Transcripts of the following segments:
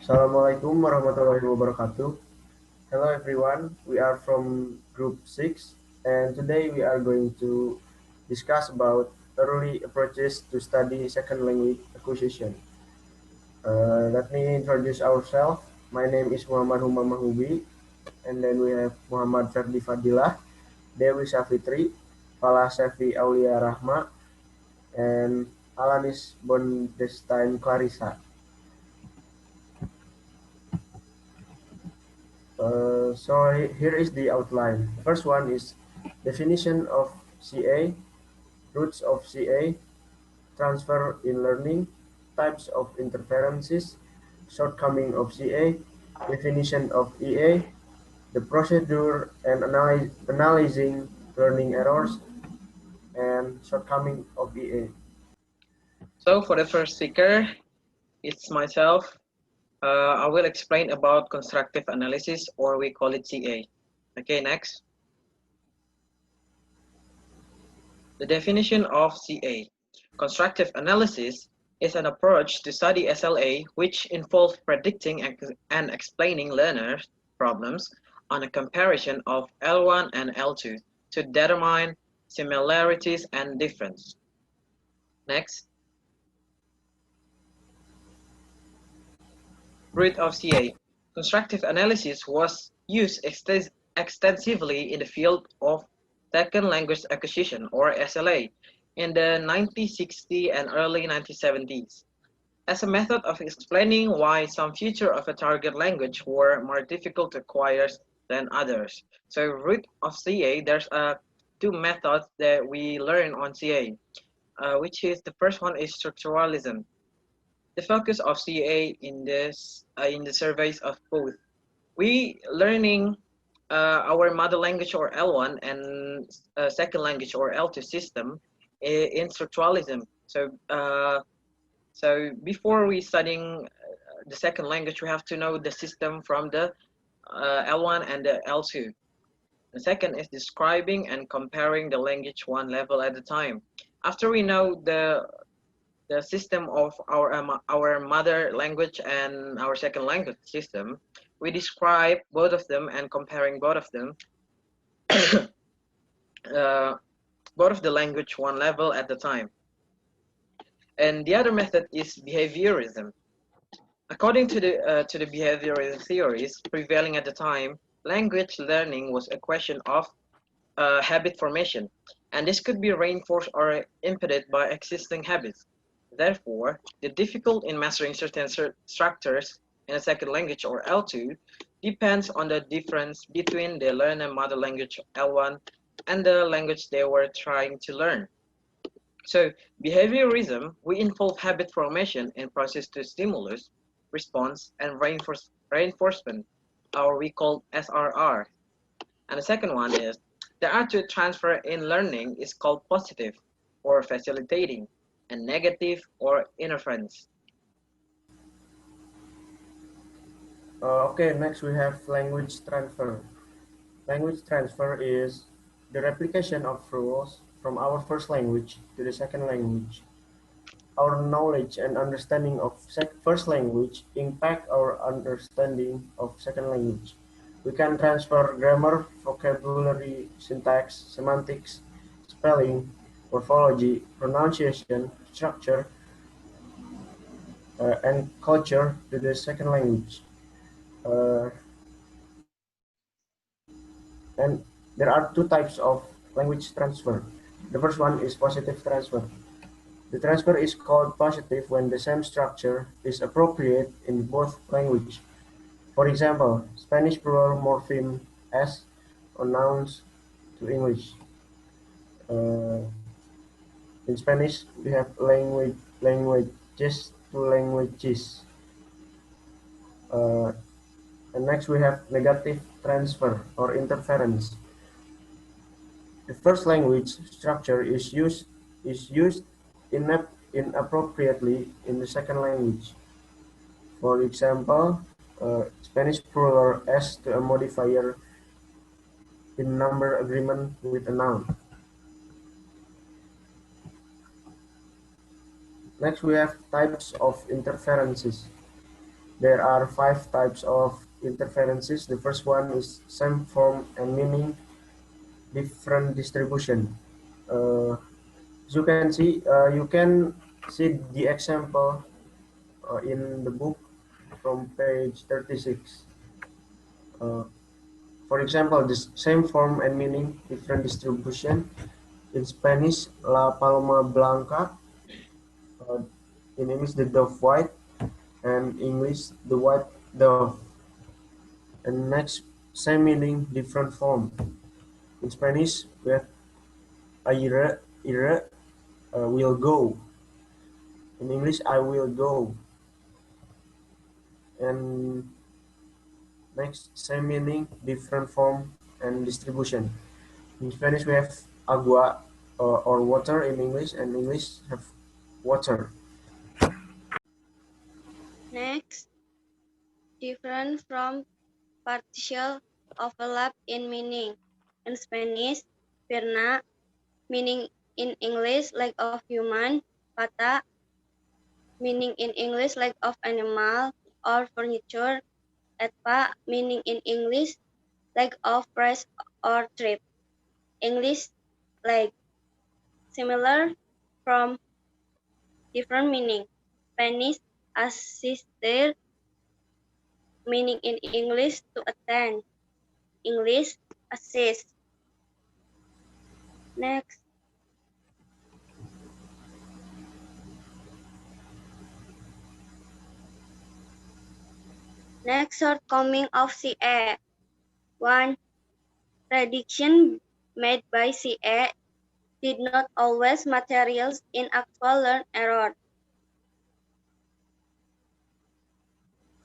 Assalamualaikum warahmatullahi wabarakatuh. Hello everyone, we are from group 6 and today we are going to discuss about early approaches to study second language acquisition. Let me introduce ourselves. My name is Humam Mahbubi and then we have Muhammad Ferdy Fadillah, Dewi Safitri, Falah, Shefi, Aulia, Rahma, and Allanis, Bondestine, Clarissa. Here is the outline. First one is definition of CA, roots of CA, transfer in learning, types of interferences, shortcoming of CA, definition of EA, the procedure and analyzing learning errors, and shortcoming of EA. So for the first speaker, it's myself. I will explain about constructive analysis, or we call it CA. Okay, next. The definition of CA. Constructive analysis is an approach to study SLA which involves predicting and explaining learners' problems on a comparison of L1 and L2 to determine similarities and difference. Next. Root of CA. Constructive analysis was used extensively in the field of second language acquisition, or SLA, in the 1960s and early 1970s, as a method of explaining why some features of a target language were more difficult to acquire than others. So root of CA, there's two methods that we learn on CA, which is the first one is structuralism. The focus of CA in the surveys of both. We learning our mother language or L1 and second language or L2 system in structuralism. So before we studying the second language, we have to know the system from the L1 and the L2. The second is describing and comparing the language one level at a time. After we know the system of our mother language and our second language system, we describe both of them and comparing both of them, both of the language one level at the time. And the other method is behaviorism. According to the behavioral theories prevailing at the time, language learning was a question of habit formation, and this could be reinforced or impeded by existing habits. Therefore, the difficulty in mastering certain structures in a second language or L2 depends on the difference between the learner mother language L1 and the language they were trying to learn. So, behaviorism, we involve habit formation in process to stimulus, response, and reinforcement, or we call SRR. And the second one is the attitude transfer in learning is called positive or facilitating, and negative or interference. Okay, next we have language transfer. Language transfer is the replication of rules from our first language to the second language. Our knowledge and understanding of first language impact our understanding of second language. We can transfer grammar, vocabulary, syntax, semantics, spelling, morphology, pronunciation, structure, and culture to the second language. And there are two types of language transfer. The first one is positive transfer. The transfer is called positive when the same structure is appropriate in both languages. For example, Spanish plural morpheme s on nouns to English. In Spanish, we have languages to languages. And next we have negative transfer or interference. The first language structure is used inappropriately in the second language. For example, Spanish plural s to a modifier in number agreement with a noun. Next we have types of interferences. There are 5 types of interferences. The first one is same form and meaning, different distribution. As you can see the example in the book from page 36. Uh, for example, the same form and meaning, different distribution. In Spanish, La Palma Blanca. Uh, in English, the dove white. And English, the white dove. And next, same meaning, different form. In Spanish, we have ire, will go. In English, I will go. And next, same meaning, different form and distribution. In Spanish, we have agua or water in English, and English have water. Next, different from partial overlap in meaning. In Spanish, perna, meaning in English like of human, pata, meaning in English like of animal or furniture, etpa, meaning in English like of press or trip. English like similar from different meaning. Spanish asistir, meaning in English to attend. English assist. Next, shortcoming of CA. 1. Prediction made by CA did not always materialize in actual learn error.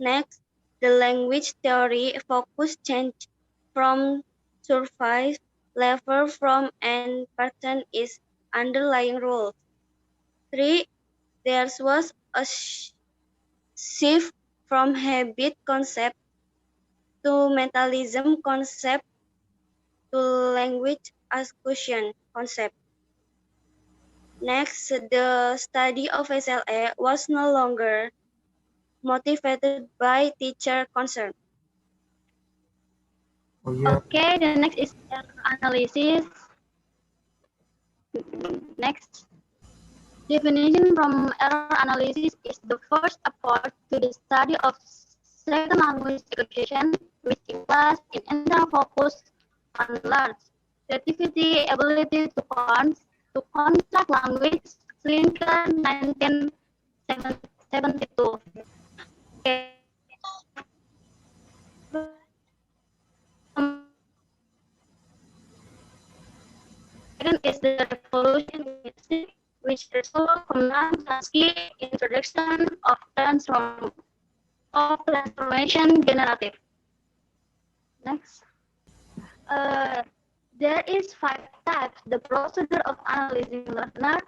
Next, the language theory focus changed from surface level from an pattern is underlying rules. 3. There was a shift from habit concept to mentalism concept to language acquisition concept. Next, the study of SLA was no longer motivated by teacher concern. Oh yeah. Okay, the next is error analysis. Next, definition from error analysis is the first approach to the study of second language acquisition, which implies an internal focus on learners' creativity, ability to construct language, Slinker 1972. Okay. Second is the revolution in linguistics, which resolved Humam Mahbubi introduction of transformation generative. Next. There is 5 types. The procedure of analyzing learner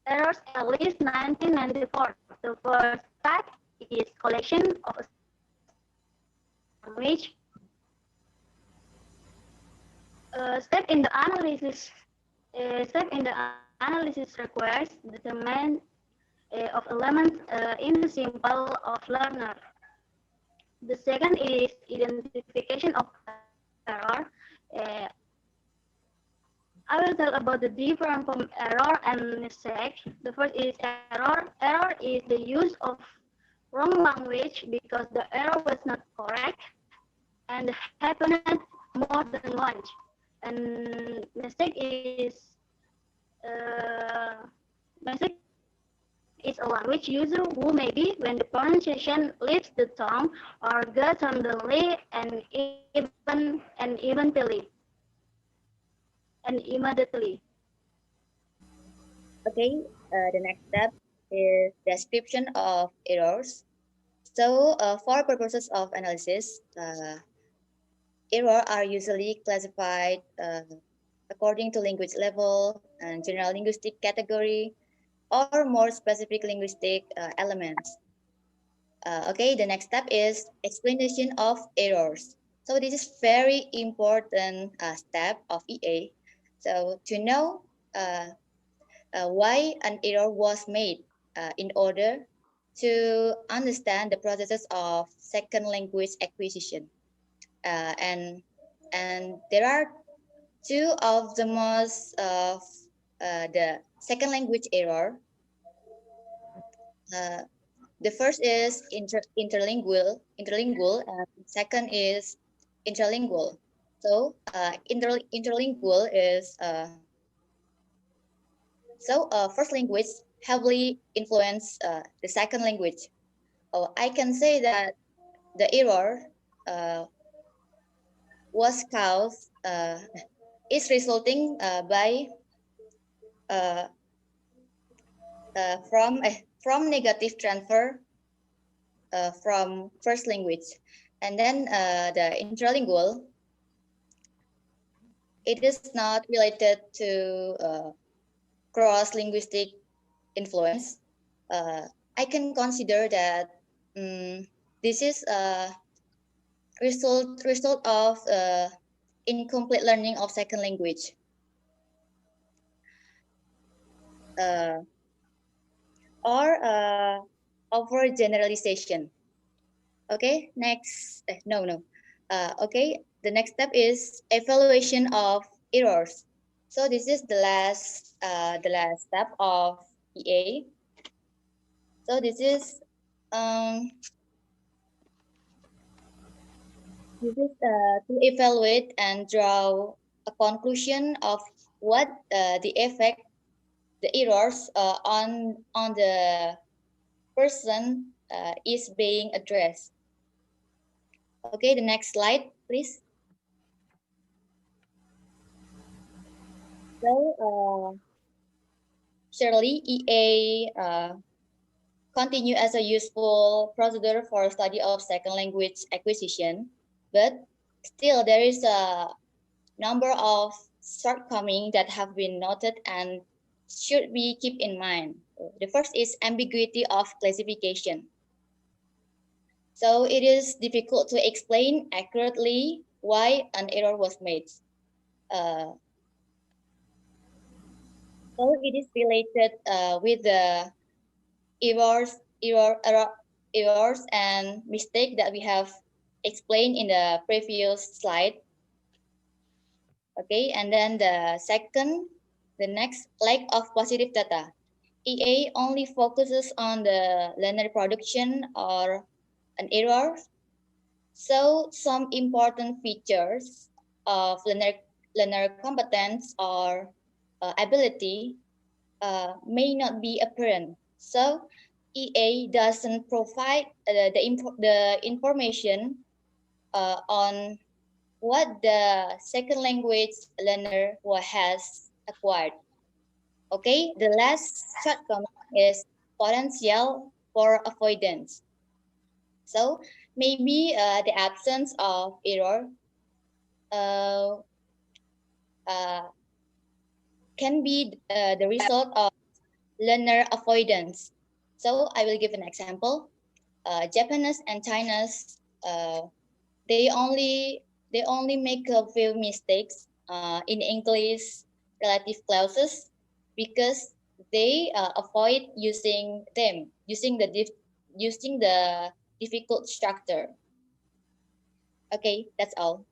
errors at least 1994. The first type is collection of language. Step in the analysis requires determination of elements in the symbol of learner. The second is identification of error. I will tell about the difference from error and mistake. The first is error. Error is the use of wrong language because the error was not correct and happened more than once. And mistake is a language user who maybe when the pronunciation leaves the tongue or goes suddenly and immediately. Okay, the next step is description of errors. So, for purposes of analysis, errors are usually classified according to language level and general linguistic category or more specific linguistic elements. Okay, the next step is explanation of errors. So this is very important step of EA. So to know why an error was made in order to understand the processes of second language acquisition. And there are two of the most of the second language error. The first is interlingual, and second is intralingual. So interlingual is first language heavily influence the second language. I can say that the error uh, was caused is resulting by uh, from negative transfer from first language, and then the intralingual. It is not related to cross linguistic influence. I can consider that this is a result of incomplete learning of second language. Or overgeneralization. Okay, next, no. Okay, the next step is evaluation of errors. So this is the last step of EA. So this is to evaluate and draw a conclusion of what the effect, the errors on the person is being addressed. Okay, the next slide, please. So, surely EA continue as a useful procedure for study of second language acquisition, but still there is a number of shortcomings that have been noted and should be kept in mind. The first is ambiguity of classification. So it is difficult to explain accurately why an error was made. So it is related with the errors and mistake that we have explained in the previous slide. Okay, and then the next, lack of positive data. EA only focuses on the learner production or an error. So some important features of learner competence or ability may not be apparent. So EA doesn't provide the information on what the second language learner has acquired. Okay, the last shortcoming is potential for avoidance. So maybe the absence of error uh, uh, can be the result of learner avoidance. So I will give an example. Japanese and Chinese, they only make a few mistakes in English relative clauses because they avoid using the difficult structure. Okay, that's all.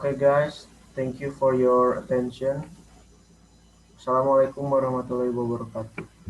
Okay, guys, thank you for your attention. Assalamualaikum warahmatullahi wabarakatuh.